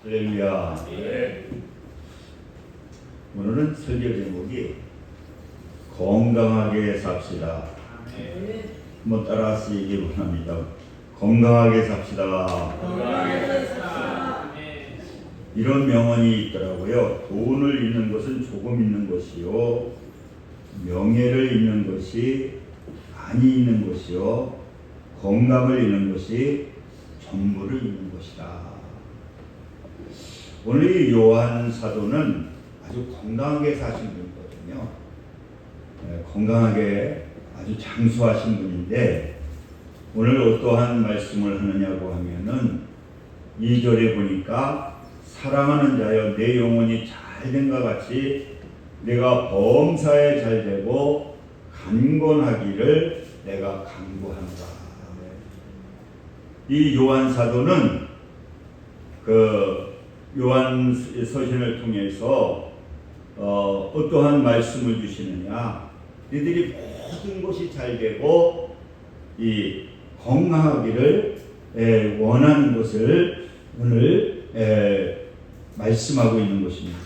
할렐루야. 네. 오늘은 설교 제목이 건강하게 삽시다. 한번 따라서 얘기해 보랍니다. 건강하게 삽시다. 건강하게 삽시다. 이런 명언이 있더라고요. 돈을 잃는 것은 조금 잃는 것이요, 명예를 잃는 것이 많이 잃는 것이요, 건강을 잃는 것이 전부를 잃는 것이다. 오늘 이 요한 사도는 아주 건강하게 사신 분이거든요. 건강하게 아주 장수하신 분인데, 오늘 어떠한 말씀을 하느냐고 하면은 2절에 보니까 사랑하는 자여 내 영혼이 잘된과 같이 내가 범사에 잘되고 강건하기를 내가 간구한다. 이 요한 사도는 요한 서신을 통해서 어떠한 말씀을 주시느냐, 너희들이 모든 것이 잘되고 이 건강하기를 원하는 것을 오늘 말씀하고 있는 것입니다.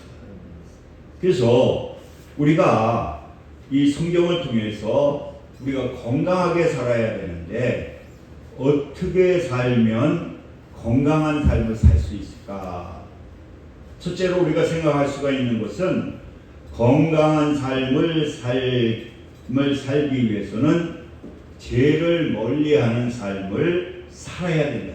그래서 우리가 이 성경을 통해서 우리가 건강하게 살아야 되는데, 어떻게 살면 건강한 삶을 살 수 있을까? 첫째로 우리가 생각할 수가 있는 것은, 건강한 삶을 살기 위해서는 죄를 멀리하는 삶을 살아야 된다.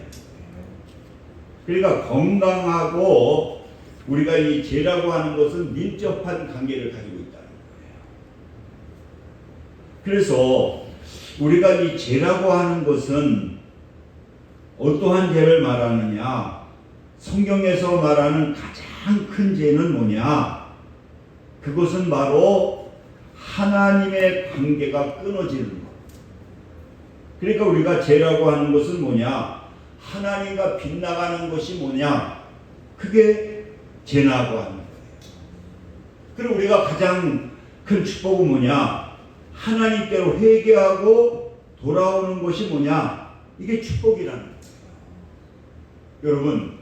그러니까 건강하고 우리가 이 죄라고 하는 것은 밀접한 관계를 가지고 있다는 거예요. 그래서 우리가 이 죄라고 하는 것은 어떠한 죄를 말하느냐? 성경에서 말하는 가장 큰 죄는 뭐냐? 그것은 바로 하나님의 관계가 끊어지는 것. 그러니까 우리가 죄라고 하는 것은 뭐냐? 하나님과 빗나가는 것이 뭐냐? 그게 죄라고 하는 거예요. 그리고 우리가 가장 큰 축복은 뭐냐? 하나님께로 회개하고 돌아오는 것이 뭐냐? 이게 축복이라는 거예요. 여러분,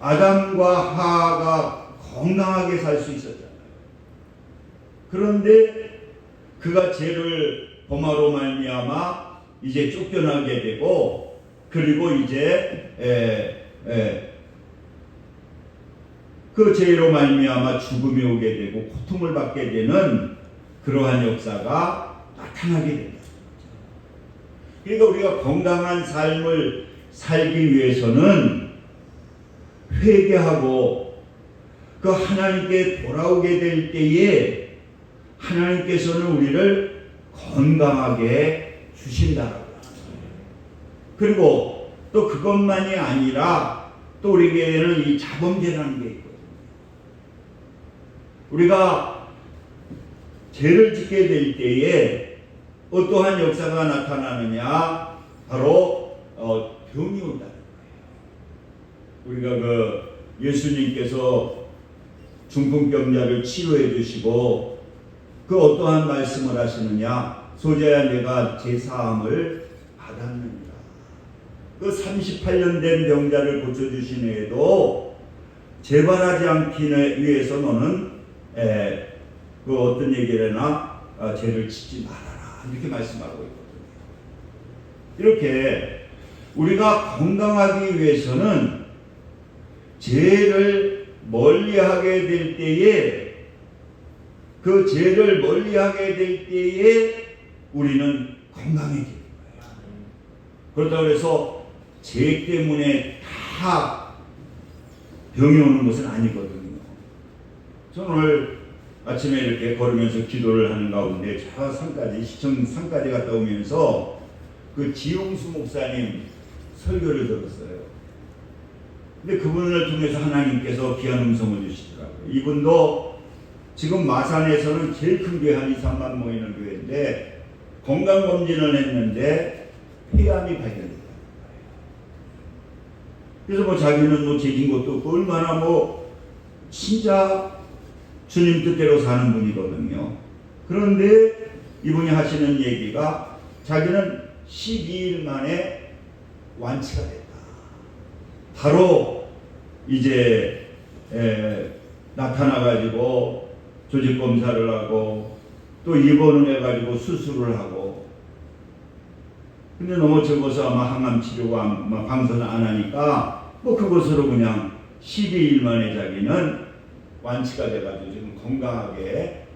아담과 하와가 건강하게 살 수 있었잖아요. 그런데 그가 죄를 범하로 말미암아 이제 쫓겨나게 되고, 그리고 이제 그 죄로 말미암아 죽음이 오게 되고 고통을 받게 되는 그러한 역사가 나타나게 된다. 그러니까 우리가 건강한 삶을 살기 위해서는 회개하고 그 하나님께 돌아오게 될 때에 하나님께서는 우리를 건강하게 주신다라고. 그리고 또 그것만이 아니라 또 우리에게는 이 자범죄라는 게 있거든요. 우리가 죄를 짓게 될 때에 어떠한 역사가 나타나느냐? 바로 병이 온다는 거예요. 우리가 예수님께서 중풍병자를 치료해 주시고 그 어떠한 말씀을 하시느냐? 소자야 내가 제사함을 받았느니라. 그 38년 된 병자를 고쳐주신 후에도 재발하지 않기 위해서 너는 그 어떤 얘기를 하나? 죄를 짓지 말아라. 이렇게 말씀하고 있거든요. 이렇게 우리가 건강하기 위해서는 죄를 멀리하게 될 때에, 그 죄를 멀리하게 될 때에 우리는 건강해지는 거예요. 그렇다고 해서 죄 때문에 다 병이 오는 것은 아니거든요. 저는 오늘 아침에 이렇게 걸으면서 기도를 하는 가운데 저 산까지, 시청 산까지 갔다 오면서 그 지용수 목사님 설교를 들었어요. 근데 그분을 통해서 하나님께서 귀한 음성을 주시더라고요. 이분도 지금 마산에서는 제일 큰 교회 한 2, 3만 모이는 교회인데 건강검진을 했는데 폐암이 발견됐다는 거예요. 그래서 자기는 죄진 것도 없고 얼마나 진짜 주님 뜻대로 사는 분이거든요. 그런데 이분이 하시는 얘기가 자기는 12일 만에 완치가 됐다. 바로 이제 나타나가지고 조직 검사를 하고 또 입원을 해가지고 수술을 하고, 근데 너무 적어서 아마 항암 치료가 아마 방사는 안 하니까 뭐 그것으로 그냥 12일 만에 자기는 완치가 돼가지고 지금 건강하게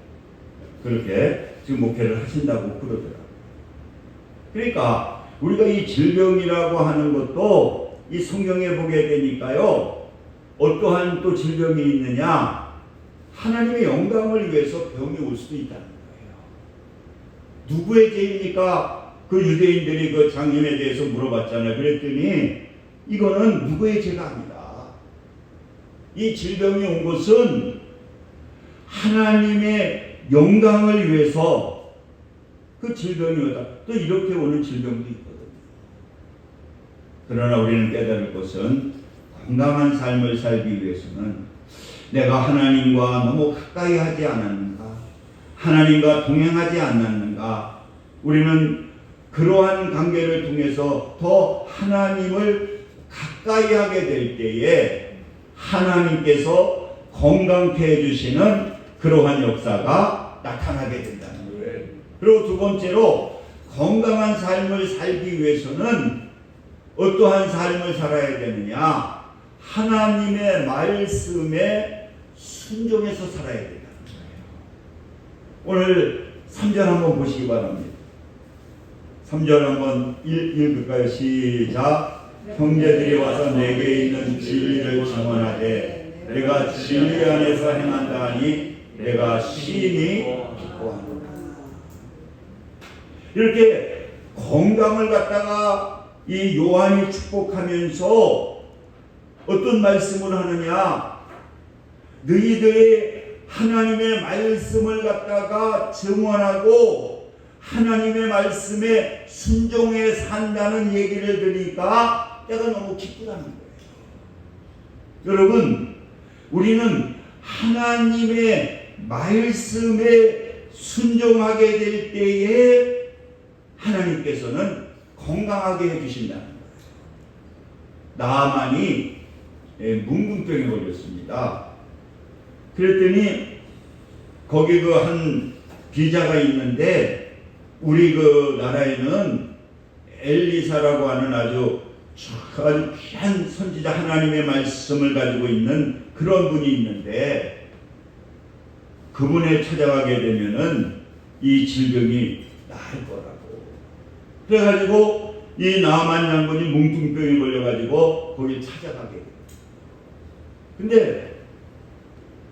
그렇게 지금 목회를 하신다고 그러더라고요. 그러니까 우리가 이 질병이라고 하는 것도 이 성경에 보게 되니까요, 어떠한 또 질병이 있느냐, 하나님의 영광을 위해서 병이 올 수도 있다는 거예요. 누구의 죄입니까? 그 유대인들이 그 장님에 대해서 물어봤잖아요. 그랬더니 이거는 누구의 죄가 아니다. 이 질병이 온 것은 하나님의 영광을 위해서 그 질병이 오다. 또 이렇게 오는 질병도 있거든요. 그러나 우리는 깨달을 것은 건강한 삶을 살기 위해서는 내가 하나님과 너무 가까이 하지 않았는가, 하나님과 동행하지 않았는가, 우리는 그러한 관계를 통해서 더 하나님을 가까이 하게 될 때에 하나님께서 건강케 해주시는 그러한 역사가 나타나게 된다는 거예요. 그리고 두 번째로, 건강한 삶을 살기 위해서는 어떠한 삶을 살아야 되느냐, 하나님의 말씀에 순종해서 살아야 된다는 거예요. 오늘 3절 한번 보시기 바랍니다. 3절 한번 읽을까요? 시작. 형제들이 와서 내게 있는 진리를 증언하되 내가 진리 안에서 행한다 하니 내가 심히 기뻐하노라. 이렇게 건강을 갖다가 이 요한이 축복하면서 어떤 말씀을 하느냐, 너희들이 하나님의 말씀을 갖다가 증언하고 하나님의 말씀에 순종해 산다는 얘기를 들으니까 내가 너무 기쁘다는 거예요. 여러분, 우리는 하나님의 말씀에 순종하게 될 때에 하나님께서는 건강하게 해주신다는 거예요. 나아만이 뭉궁병에 걸렸습니다. 그랬더니 거기 그 한 비자가 있는데, 우리 그 나라에는 엘리사라고 하는 아주 귀한 선지자, 하나님의 말씀을 가지고 있는 그런 분이 있는데, 그분에 찾아가게 되면은 이 질병이 나을 거라고. 그래가지고 이 나아만 장군이 뭉퉁병에 걸려가지고 거길 찾아가게 돼요. 근데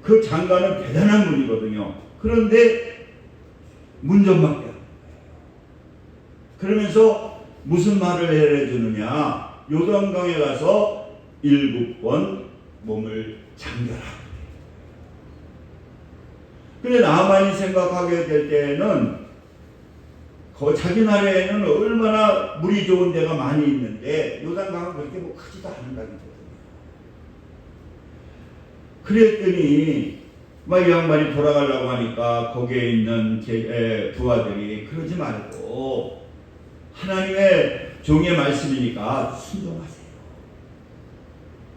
그 장관은 대단한 분이거든요. 그런데 문전박대 하는 거예요. 그러면서 무슨 말을 해주느냐, 요단강에 가서 7번 몸을 잠겨라. 근데 나만이 생각하게 될 때에는 자기 나라에는 얼마나 물이 좋은 데가 많이 있는데 요단강은 그렇게 뭐 크지도 않은다거든요. 그랬더니 막 이 양반이 돌아가려고 하니까 거기에 있는 부하들이 그러지 말고 하나님의 종의 말씀이니까 순종하세요.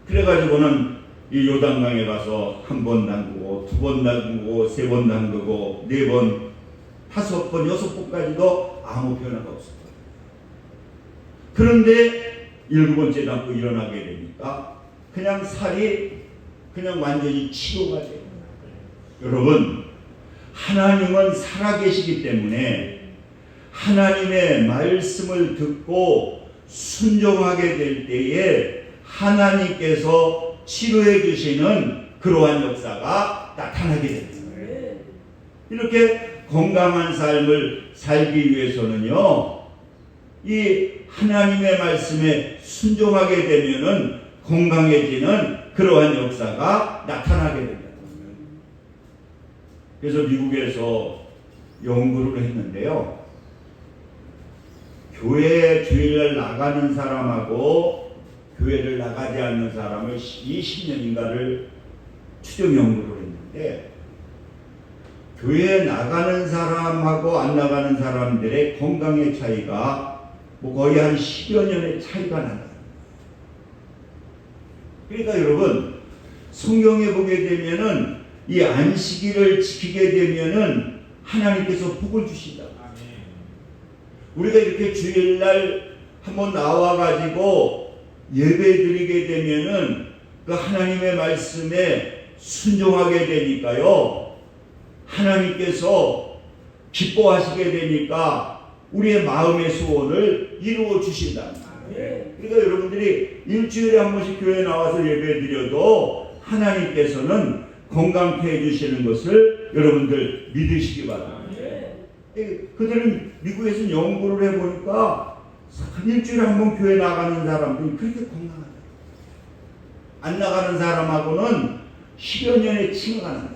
그래가지고는 이 요단강에 가서 1번 담그고 2번 담그고 3번 담그고 4번 5번 6번까지도 아무 변화가 없었거든요. 그런데 7번째 담고 일어나게 되니까 그냥 살이 그냥 완전히 치료가 돼요. 여러분, 하나님은 살아계시기 때문에 하나님의 말씀을 듣고 순종하게 될 때에 하나님께서 치료해 주시는 그러한 역사가 나타나게 됩니다. 이렇게 건강한 삶을 살기 위해서는요, 이 하나님의 말씀에 순종하게 되면은 건강해지는 그러한 역사가 나타나게 됩니다. 그래서 미국에서 연구를 했는데요, 교회 주일날 나가는 사람하고 교회를 나가지 않는 사람을 20년인가를 추적 연구를 했는데, 교회에 나가는 사람하고 안 나가는 사람들의 건강의 차이가 뭐 거의 한 10여 년의 차이가 난다. 그러니까 여러분, 성경에 보게 되면은 이 안식일을 지키게 되면은 하나님께서 복을 주신다. 우리가 이렇게 주일날 한번 나와가지고 예배 드리게 되면은 그 하나님의 말씀에 순종하게 되니까요. 하나님께서 기뻐하시게 되니까 우리의 마음의 소원을 이루어 주신다. 그러니까 여러분들이 일주일에 한 번씩 교회에 나와서 예배 드려도 하나님께서는 건강케 해주시는 것을 여러분들 믿으시기 바랍니다. 그들은 미국에서 연구를 해보니까 일주일에 한 번 교회 나가는 사람들이 그렇게 건강하다. 안 나가는 사람하고는 10여 년의 칭을 한다.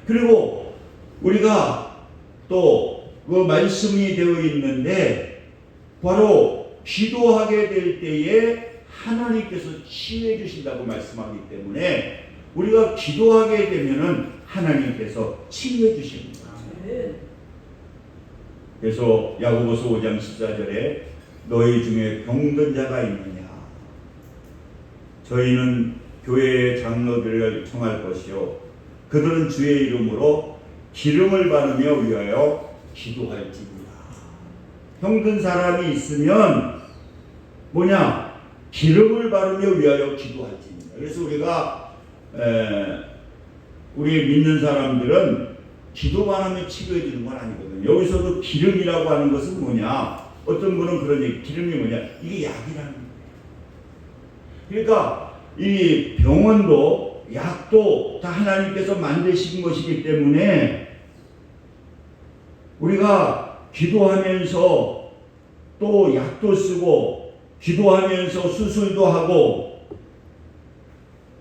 그리고 우리가 또 그 말씀이 되어 있는데 바로 기도하게 될 때에 하나님께서 치유해 주신다고 말씀하기 때문에 우리가 기도하게 되면은 하나님께서 치유해 주시는 거예요. 그래서 야고보서 5장 14절에 너희 중에 병든 자가 있느냐? 저희는 교회의 장로들을 청할 것이요 그들은 주의 이름으로 기름을 바르며 위하여 기도할지니라. 병든 사람이 있으면 뭐냐? 기름을 바르며 위하여 기도할지니라. 그래서 우리가 우리 믿는 사람들은 기도만 하면 치료해 주는 건 아니거든요. 여기서도 기름이라고 하는 것은 뭐냐? 어떤 분은 그런 얘기, 기름이 뭐냐? 이게 약이라는 거예요. 그러니까 이 병원도 약도 다 하나님께서 만드신 것이기 때문에 우리가 기도하면서 또 약도 쓰고 기도하면서 수술도 하고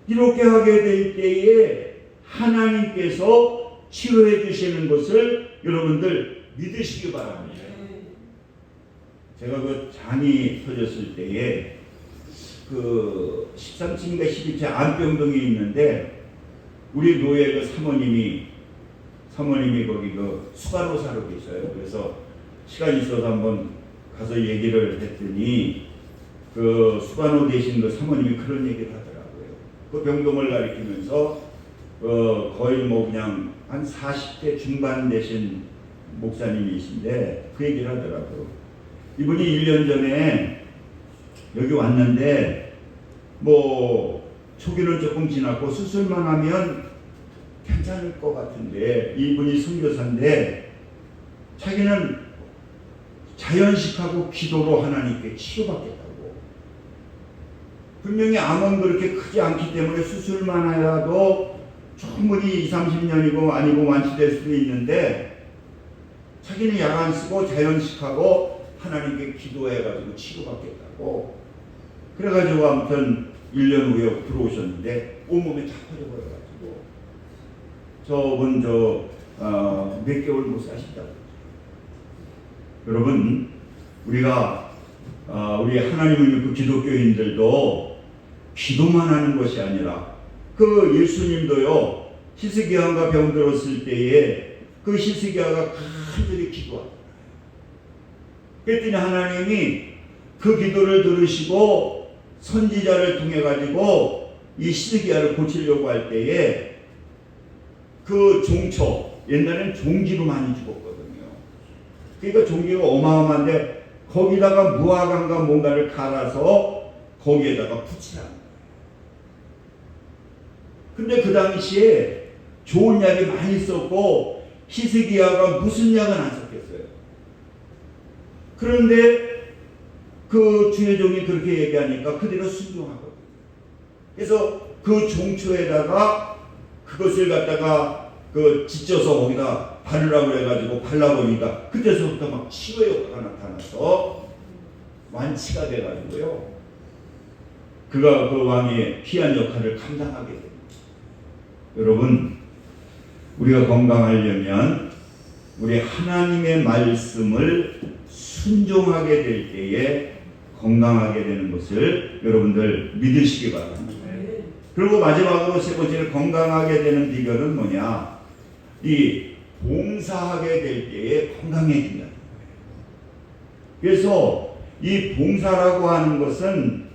이렇게 하게 될 때에 하나님께서 치료해 주시는 것을 여러분들 믿으시기 바랍니다. 제가 그 장이 터졌을 때에 그 13층인가 12층 암병동이 있는데 우리 교회 그 사모님이 거기 그 수간호사로 계셔요. 그래서 시간 있어서 한번 가서 얘기를 했더니 그 수간호 되신 그 사모님이 그런 얘기를 하더라고요. 그 병동을 가리키면서 거의 뭐 그냥 한 40대 중반 되신 목사님이신데 그 얘기를 하더라고요. 이분이 1년 전에 여기 왔는데 뭐 초기는 조금 지났고 수술만 하면 괜찮을 것 같은데 이분이 선교사인데 자기는 자연식하고 기도로 하나님께 치료받겠다고. 분명히 암은 그렇게 크지 않기 때문에 수술만 해도 충분히 20, 30년이고 아니고 완치될 수도 있는데 자기는 약 안 쓰고 자연식하고 하나님께 기도해가지고 치료받겠다고. 그래가지고 아무튼 1년 후에 들어오셨는데 온몸에 다 퍼져버려가지고 저분 몇 개월 못 사신다고. 여러분 우리가 우리 하나님을 믿고 기독교인들도 기도만 하는 것이 아니라 그 예수님도요 히스기야가 병들었을 때에 그 히스기야가 간절히 기도하더라. 그랬더니 하나님이 그 기도를 들으시고 선지자를 통해 가지고 이 히스기야를 고치려고 할 때에 그 종초, 옛날에는 종기로 많이 죽었거든요. 그러니까 종기가 어마어마한데 거기다가 무화과인가 뭔가를 갈아서 거기에다가 붙이라는 거예요. 근데 그 당시에 좋은 약이 많이 썼고 히스기야가 무슨 약은 안 썼겠어요. 그런데 그 주의 종이 그렇게 얘기하니까 그대로 순종하거든요. 그래서 그 종초에다가 그것을 갖다가 찢어서 거기다 바르라고 해가지고 발라보니까 그때서부터 막 치료 효과가 나타나서 완치가 돼가지고요. 그가 그 왕의 귀한 역할을 감당하게 됩니다. 여러분, 우리가 건강하려면 우리 하나님의 말씀을 순종하게 될 때에 건강하게 되는 것을 여러분들 믿으시기 바랍니다. 그리고 마지막으로 세 번째로 건강하게 되는 비결은 뭐냐? 이 봉사하게 될 때에 건강해진다는 거예요. 그래서 이 봉사라고 하는 것은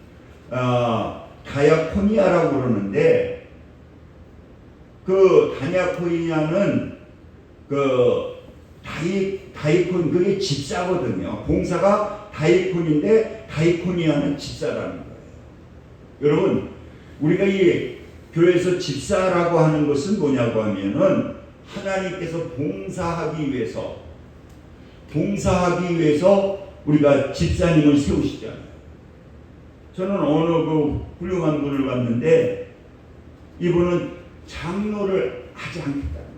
다 다야코니아라고 그러는데, 그 다야코니아는 그 다이콘, 그게 집사거든요. 봉사가 다이콘인데 다이코니아는 집사라는 거예요. 여러분, 우리가 이 교회에서 집사라고 하는 것은 뭐냐고 하면은, 하나님께서 봉사하기 위해서 우리가 집사님을 세우시잖아요. 저는 어느 그 훌륭한 분을 봤는데, 이분은 장로를 하지 않겠다는 거예요.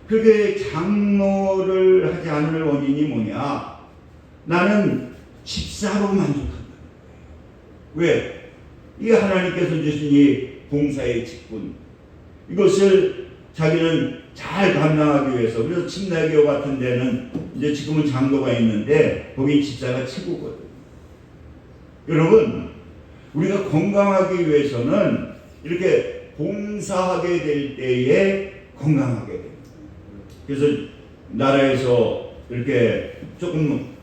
그게 장로를 하지 않을 원인이 뭐냐? 나는 집사로 만족한다는 거예요. 왜? 이 하나님께서 주신 이 봉사의 직분, 이것을 자기는 잘 감당하기 위해서, 그래서 침례교 같은 데는 이제 지금은 장로가 있는데 거기 집사가 최고거든요. 여러분, 우리가 건강하기 위해서는 이렇게 봉사하게 될 때에 건강하게 됩니다. 그래서 나라에서 이렇게 조금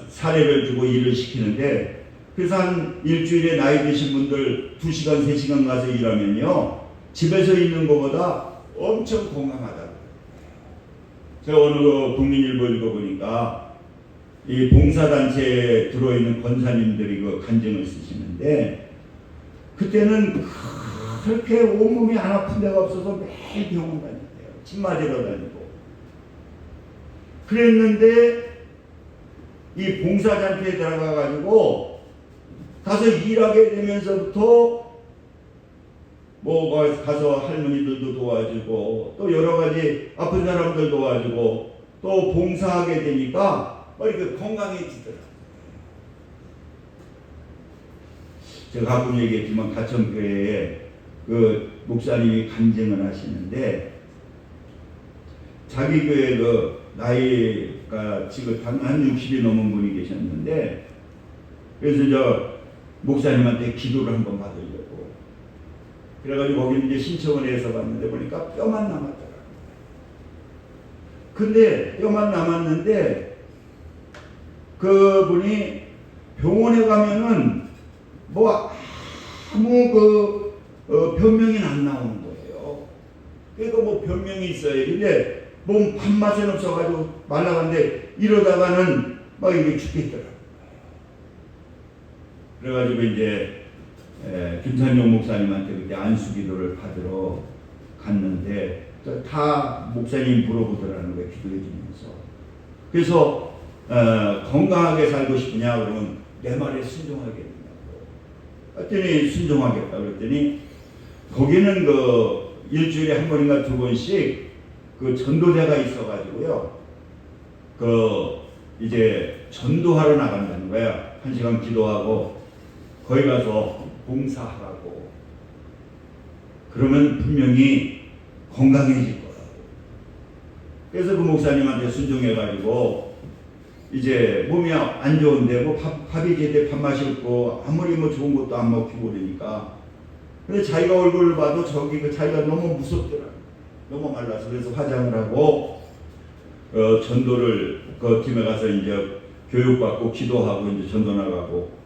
사례를 주고 일을 시키는데, 그래서 한 일주일에 나이 드신 분들 2시간, 3시간 가서 일하면요, 집에서 있는 것보다 엄청 건강하다고. 제가 어느 국민일보 읽어보니까 이 봉사단체에 들어있는 권사님들이 그 간증을 쓰시는데, 그때는 그렇게 온몸이 안 아픈 데가 없어서 매일 병원 다녔대요. 침 맞으러 다니고. 그랬는데 이 봉사단체에 들어가가지고 가서 일하게 되면서부터 뭐 가서 할머니들도 도와주고, 또 여러 가지 아픈 사람들 도와주고, 또 봉사하게 되니까 이렇게 건강해지더라고요. 제가 가끔 얘기했지만 가천교회에 그 목사님이 간증을 하시는데, 자기 교회 그 나이가 지금 한 60이 넘은 분이 계셨는데, 그래서 저 목사님한테 기도를 한번 받으려고 그래가지고 거기 이제 신청을 해서 봤는데 보니까 뼈만 남았더라고요. 근데 뼈만 남았는데 그분이 병원에 가면은 뭐 아무 변명이 안 나오는 거예요. 그러니까 뭐 변명이 있어요. 근데 몸 밥맛은 없어가지고 말라갔는데 이러다가는 막 이게 죽겠더라고요. 그래가지고 이제 김찬용 목사님한테 그때 안수기도를 받으러 갔는데, 다 목사님 물어보더라는 거예요. 기도해 주면서. 그래서 건강하게 살고 싶으냐 그러면 내 말에 순종하겠냐고. 그랬더니 순종하겠다 그랬더니, 거기는 그 일주일에 한 번인가 2번씩 그 전도대가 있어가지고요, 그 이제 전도하러 나간다는 거야. 1시간 기도하고 거기 가서 봉사하라고. 그러면 분명히 건강해질 거라고. 그래서 그 목사님한테 순종해가지고, 이제 몸이 안 좋은데 뭐 밥이 제때 밥맛이 없고 아무리 뭐 좋은 것도 안 먹히고 그러니까, 근데 자기가 얼굴을 봐도 자기가 너무 무섭더라. 너무 말라서. 그래서 화장을 하고 전도를 그 팀에 가서 이제 교육받고 기도하고 이제 전도 나가고,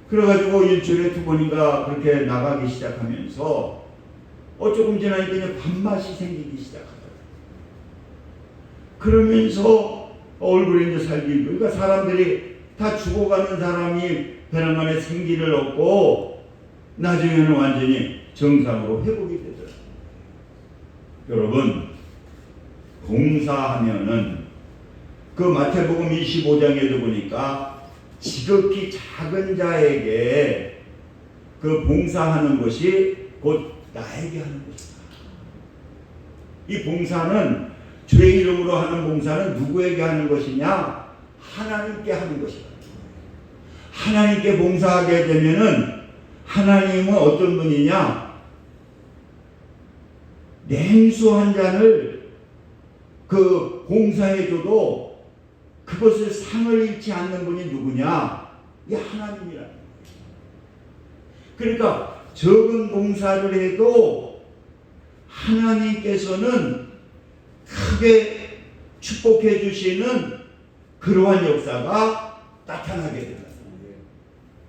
그래가지고 일주일에 2번인가 그렇게 나가기 시작하면서 조금 지나니까 그냥 밥맛이 생기기 시작하더라고요. 그러면서 얼굴이 이제 살기, 그러니까 사람들이 다 죽어가는 사람이 배낭 안에 생기를 얻고 나중에는 완전히 정상으로 회복이 되더라고요. 여러분, 봉사하면은 그 마태복음 25장에도 보니까 지극히 작은 자에게 그 봉사하는 것이 곧 나에게 하는 것이다. 이 봉사는, 주의 이름으로 하는 봉사는 누구에게 하는 것이냐? 하나님께 하는 것이다. 하나님께 봉사하게 되면은 하나님은 어떤 분이냐? 냉수 한 잔을 그 봉사해줘도 그것을 상을 잃지 않는 분이 누구냐? 이 하나님이라는 거예요. 그러니까 적은 봉사를 해도 하나님께서는 크게 축복해 주시는 그러한 역사가 나타나게 된다.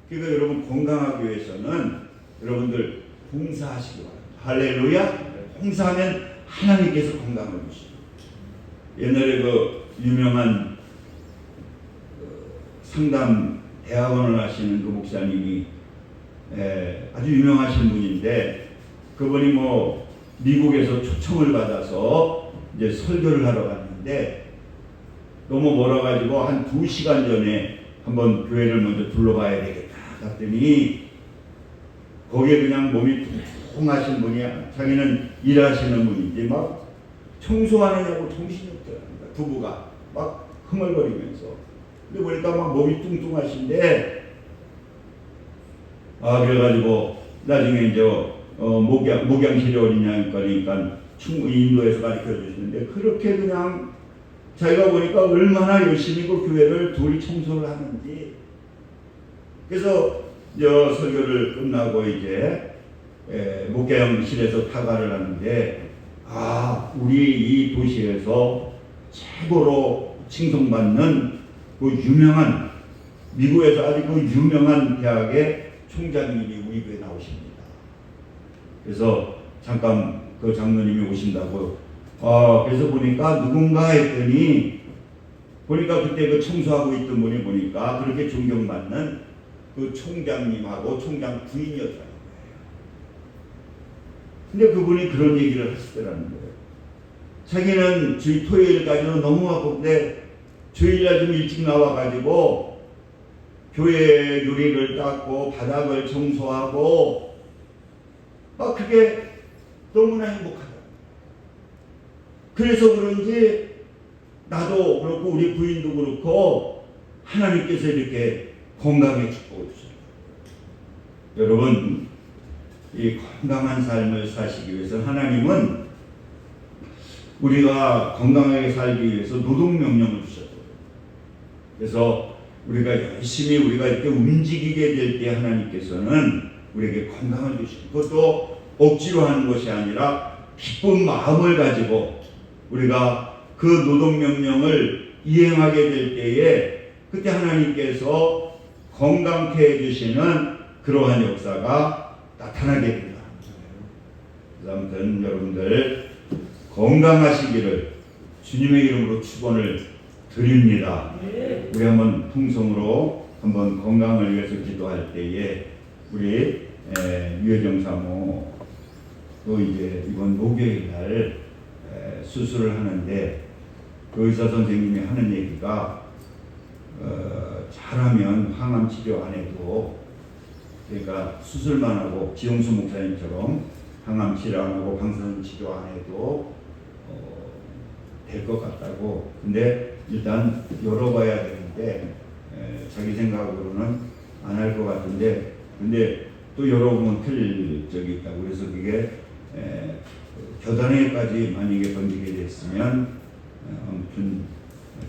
그러니까 여러분 건강하기 위해서는 여러분들 봉사하시기 바랍니다. 할렐루야. 봉사하면 하나님께서 건강을 주십니다. 옛날에 그 유명한 상담 대학원을 하시는 그 목사님이 아주 유명하신 분인데, 그분이 뭐 미국에서 초청을 받아서 이제 설교를 하러 갔는데 너무 멀어가지고 한 2시간 전에 한번 교회를 먼저 둘러봐야 되겠다 갔더니 거기에 그냥 몸이 퉁퉁하신 분이야. 자기는 일하시는 분인데 막 청소하느냐고 정신이 없더랍니다. 부부가 막 흥얼거리면서. 근데 보니까 막 몸이 뚱뚱하신데, 그래가지고 나중에 이제 목양실이 어디냐 그러니까 충분히 인도에서 가르쳐 주시는데, 그렇게 그냥 자기가 보니까 얼마나 열심히 그 교회를 둘이 청소를 하는지. 그래서 설교를 끝나고 이제 목양실에서 타가를 하는데, 우리 이 도시에서 최고로 칭송받는 그 유명한, 미국에서 아주 그 유명한 대학의 총장님이 우리 교회에 나오십니다. 그래서 잠깐 그 장로님이 오신다고. 그래서 보니까 누군가 했더니, 보니까 그때 그 청소하고 있던 분이 보니까 그렇게 존경받는 그 총장님하고 총장 부인이었다는 거예요. 근데 그분이 그런 얘기를 하시더라는 거예요. 자기는 주일 토요일까지는 너무 바쁜데 주일날 좀 일찍 나와가지고 교회 유리를 닦고 바닥을 청소하고 막 그게 너무나 행복하다. 그래서 그런지 나도 그렇고 우리 부인도 그렇고 하나님께서 이렇게 건강에 축복을 주셨어요. 여러분, 이 건강한 삶을 사시기 위해서 하나님은 우리가 건강하게 살기 위해서 노동명령을 주셨어요. 그래서 우리가 열심히 우리가 이렇게 움직이게 될 때 하나님께서는 우리에게 건강을 주시고, 그것도 억지로 하는 것이 아니라 기쁜 마음을 가지고 우리가 그 노동명령을 이행하게 될 때에 그때 하나님께서 건강케 해주시는 그러한 역사가 나타나게 됩니다. 그래서 아무튼 여러분들 건강하시기를 주님의 이름으로 축원을 드립니다. 우리 한번 통성으로 한번 건강을 위해서 기도할 때에 우리 유혜정 사모 또 이제 이번 목요일 날 수술을 하는데 그 의사 선생님이 하는 얘기가 잘하면 항암 치료 안 해도, 그러니까 수술만 하고 지용수 목사님처럼 항암 치료 안 하고 방사선 치료 안 해도 될 것 같다고. 근데 일단 열어봐야 되는데 자기 생각으로는 안 할 것 같은데, 근데 또 열어보면 틀릴 적이 있다고. 그래서 그게 겨단에까지 만약에 번지게 됐으면 아무튼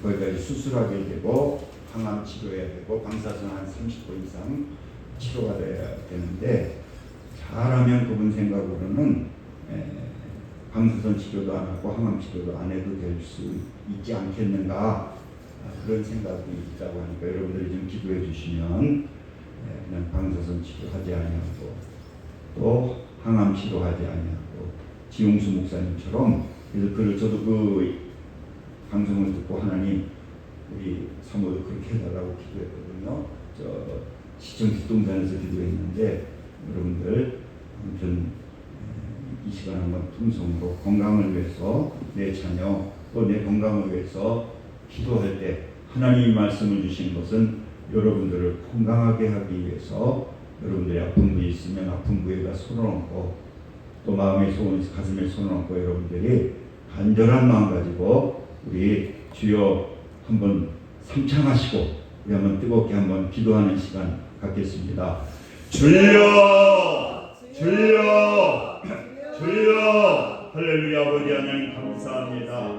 거기까지 수술하게 되고 항암 치료해야 되고 방사선 한 30번 이상 치료가 돼야 되는데, 잘하면 그분 생각으로는 방사선 치료도 안 하고 항암 치료도 안 해도 될 수 있지 않겠는가, 그런 생각이 있다고 하니까 여러분들이 좀 기도해 주시면 그냥 방사선 치료하지 아니하고 또 항암 치료하지 아니하고 지용수 목사님처럼. 그래서 저도 그 방송을 듣고 하나님 우리 사모도 그렇게 해달라고 기도했거든요. 시청 뒷동산에서 기도했는데, 여러분들 아무튼 이 시간 한번 통성으로 건강을 위해서 내 자녀 또 내 건강을 위해서 기도할 때 하나님이 말씀을 주신 것은 여러분들을 건강하게 하기 위해서, 여러분들이 아픈 부위 있으면 아픈 부위에다 손을 얹고 또 마음의 소원, 가슴에 손을 얹고 여러분들이 간절한 마음 가지고 우리 주여 한번 삼창하시고 우리 한번 뜨겁게 한번 기도하는 시간 갖겠습니다. 주여, 주여, 주여. 할렐루야. 아버지 하나님 감사합니다.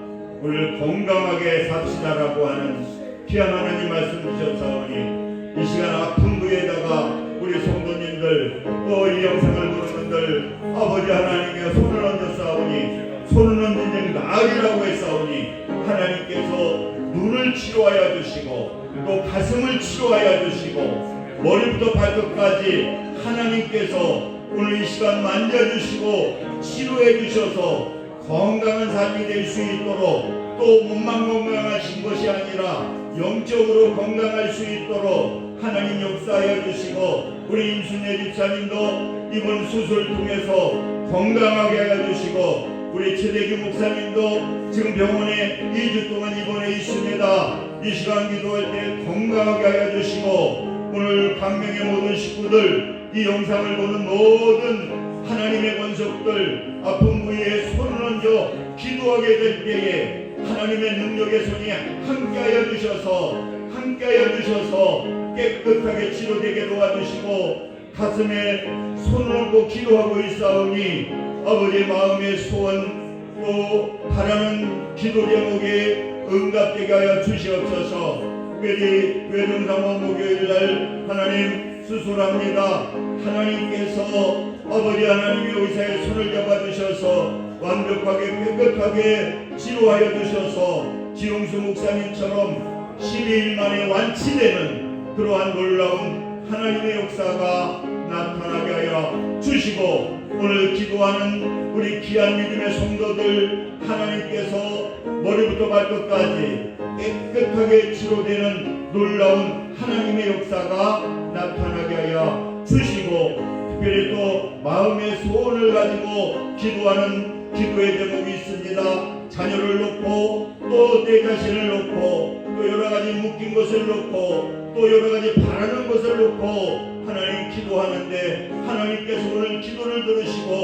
오늘 건강하게 삽시다라고 하는 귀한 하나님 말씀 주셨사오니 이 시간 아픈 부위에다가 우리 성도님들 또 이 영상을 보는 분들 아버지 하나님께 손을 얹었사오니, 손을 얹은 즉 나으리라고 했사오니 하나님께서 눈을 치료하여 주시고 또 가슴을 치료하여 주시고 머리부터 발끝까지 하나님께서 오늘 이 시간 만져주시고 치료해 주셔서 건강한 삶이 될 수 있도록, 또 몸만 건강하신 것이 아니라 영적으로 건강할 수 있도록 하나님 역사하여 주시고, 우리 임순례 집사님도 이번 수술을 통해서 건강하게 하여 주시고, 우리 최대규 목사님도 지금 병원에 2주 동안 입원해 있습니다. 이 시간 기도할 때 건강하게 하여 주시고, 오늘 강명의 모든 식구들, 이 영상을 보는 모든 하나님의 권속들, 아픈 부위에 손을 얹어 기도하게 될 때에 하나님의 능력의 손이 함께하여 주셔서 깨끗하게 치료되게 도와주시고, 가슴에 손을 얹고 기도하고 있사오니 아버지의 마음의 소원, 또 바라는 기도 제목에 응답되게 하여 주시옵소서. 특별히 외등상원 목요일날 하나님 수술합니다. 하나님께서 아버지 하나님의 의사의 손을 잡아주셔서 완벽하게 깨끗하게 치료하여 주셔서 지용수 목사님처럼 12일 만에 완치되는 그러한 놀라운 하나님의 역사가 나타나게 하여 주시고, 오늘 기도하는 우리 귀한 믿음의 성도들, 하나님께서 머리부터 발끝까지 깨끗하게 치료되는 놀라운 하나님의 역사가 나타나게 하여 주시고, 특별히 또 마음의 소원을 가지고 기도하는 기도의 제목이 있습니다. 자녀를 놓고, 또 내 자신을 놓고, 또 여러가지 묶인 것을 놓고, 또 여러가지 바라는 것을 놓고 하나님 기도하는데, 하나님께서 오늘 기도를 들으시고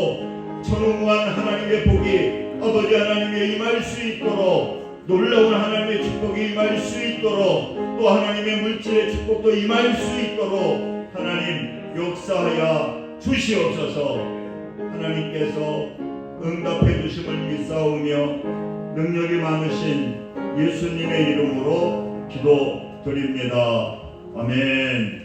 전무한 하나님의 복이 아버지 하나님의 임할 수 있도록, 놀라운 하나님의 축복이 임할 수 있도록, 또 하나님의 물질의 축복도 임할 수 있도록 하나님 역사하여 주시옵소서. 하나님께서 응답해 주심을 믿사오며 능력이 많으신 예수님의 이름으로 기도드립니다. 아멘.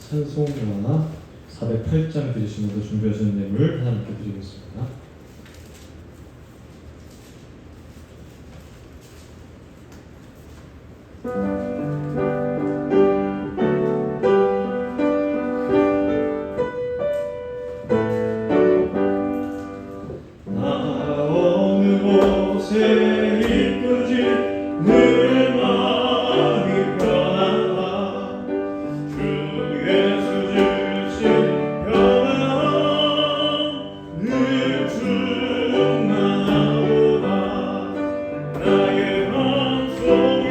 찬송가 408장 드리시면서 준비하시는 예물 하나님께 드리겠습니다. 나의 마음속이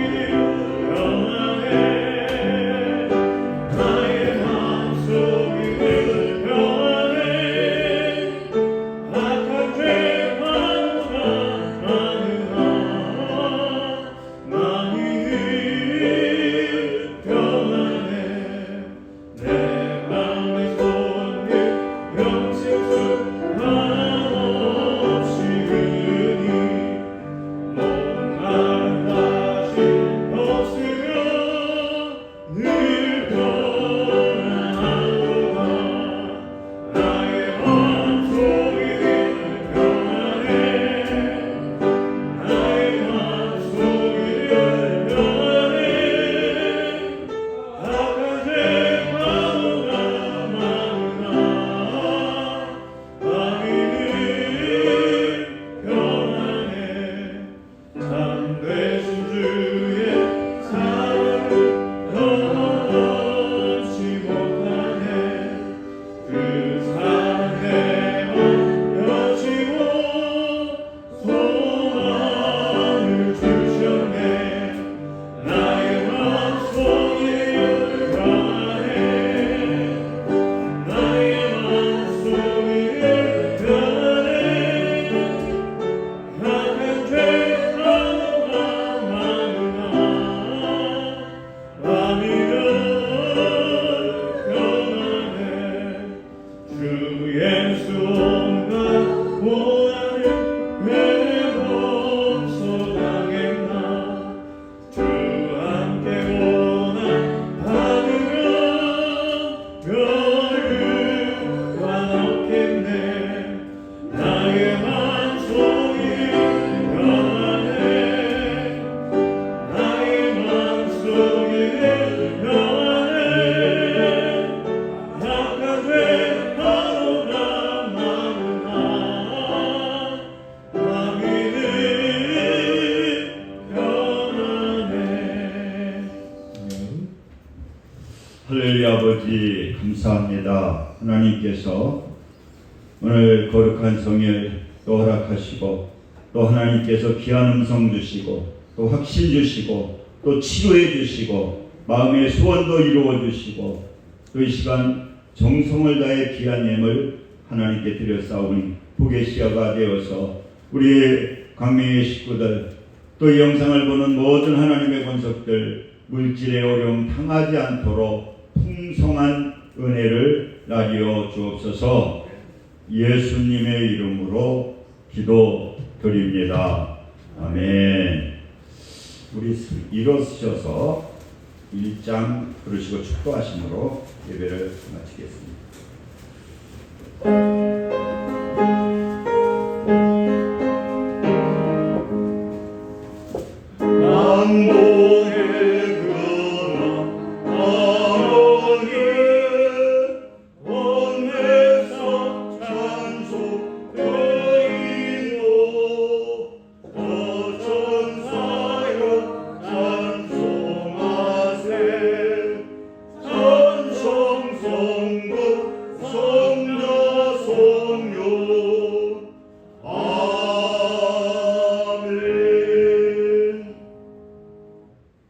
할렐루야. 아버지 감사합니다. 하나님께서 오늘 거룩한 성일 또 허락하시고 또 하나님께서 귀한 음성 주시고 또 확신 주시고 또 치료해 주시고 마음의 소원도 이루어 주시고 또 이 시간 정성을 다해 귀한 예물 하나님께 드렸사오니 복의 시야가 되어서 우리 광명의 식구들 또 이 영상을 보는 모든 하나님의 권속들 물질의 어려움 당하지 않도록 풍성한 은혜를 나뉘어 주옵소서. 예수님의 이름으로 기도드립니다. 아멘. 우리 일어서셔서 1장 부르시고 축도하심으로 예배를 마치겠습니다.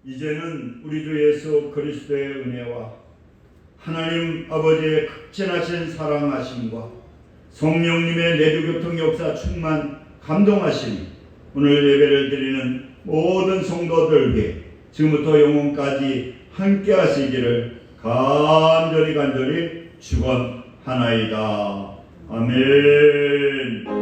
이제는 우리 주 예수 그리스도의 은혜와 하나님 아버지의 극진하신 사랑하심과 성령님의 내주교통 역사 충만 감동하심 오늘 예배를 드리는 모든 성도들에게 지금부터 영원까지 함께 하시기를 간절히 축원하나이다. 아멘.